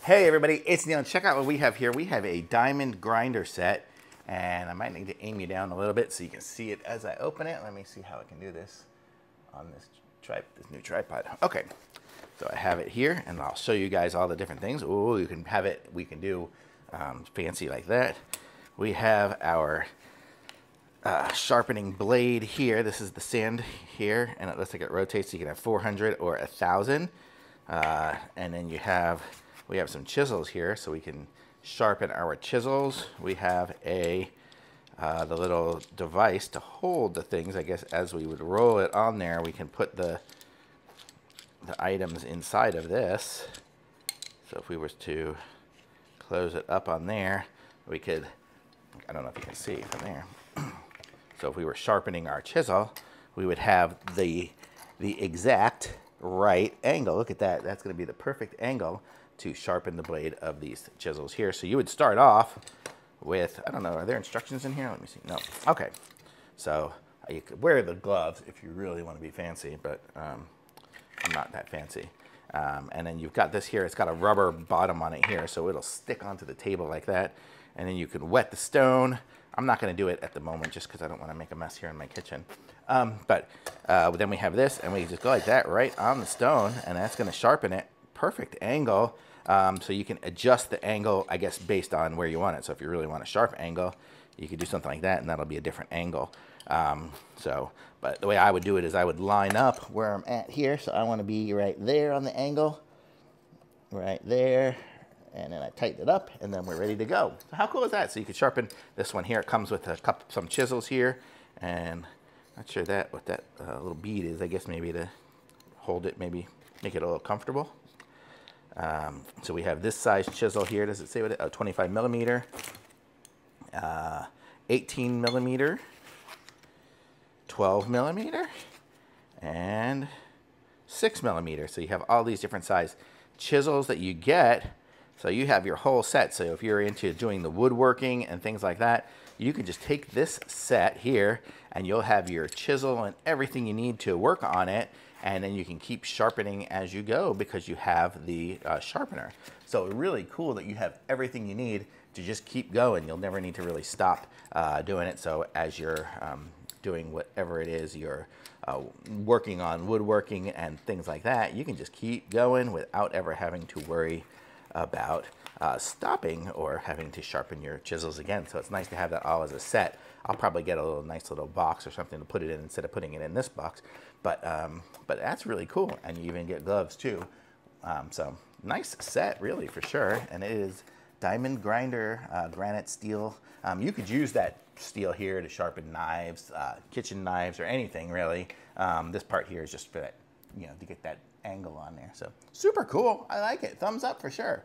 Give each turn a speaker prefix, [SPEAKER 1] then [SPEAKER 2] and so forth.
[SPEAKER 1] Hey everybody, it's Neil. Check out what we have here. We have a diamond grinder set, and I might need to aim you down a little bit so you can see it as I open it. Let me see how I can do this on this new tripod. Okay, so I have it here, and I'll show you guys all the different things. Oh, you can have it. We can do fancy like that. We have our sharpening blade here. This is the sand here, and it looks like it rotates. So you can have 400 or 1,000, and then we have some chisels here, so we can sharpen our chisels. We have the little device to hold the things. I guess as we would roll it on there, we can put the items inside of this. So if we were to close it up on there, we could, I don't know if you can see from there. So if we were sharpening our chisel, we would have the exact right angle. Look at that. That's going to be the perfect angle to sharpen the blade of these chisels here. So you would start off with, I don't know, are there instructions in here? Let me see. No. Okay. So you could wear the gloves if you really want to be fancy, but I'm not that fancy. And then you've got this here. It's got a rubber bottom on it here, so it'll stick onto the table like that. And then you can wet the stone. I'm not going to do it at the moment just because I don't want to make a mess here in my kitchen. But then we have this, and we just go like that right on the stone, and that's going to sharpen it. Perfect angle. So you can adjust the angle, I guess, based on where you want it. So if you really want a sharp angle, you could do something like that, and that'll be a different angle. But the way I would do it is I would line up where I'm at here. So I want to be right there on the angle, right there. And then I tighten it up, and then we're ready to go. So how cool is that? So you can sharpen this one here. It comes with some chisels here, and not sure what that little bead is. I guess maybe to hold it, maybe make it a little comfortable. So we have this size chisel here. Does it say what it? Oh, 25 millimeter, 18 millimeter, 12 millimeter, and 6 millimeter. So you have all these different size chisels that you get. So you have your whole set. So if you're into doing the woodworking and things like that, you can just take this set here, and you'll have your chisel and everything you need to work on it. And then you can keep sharpening as you go because you have the sharpener. So really cool that you have everything you need to just keep going. You'll never need to really stop doing it. So as you're doing whatever it is you're working on, woodworking and things like that, you can just keep going without ever having to worry about stopping or having to sharpen your chisels again. So it's nice to have that all as a set. I'll probably get a nice little box or something to put it in instead of putting it in this box. But that's really cool, and you even get gloves too. So nice set, really, for sure. And it is diamond grinder, granite steel. You could use that steel here to sharpen knives, kitchen knives, or anything really. This part here is just for that, to get that angle on there. So super cool. I like it. Thumbs up for sure.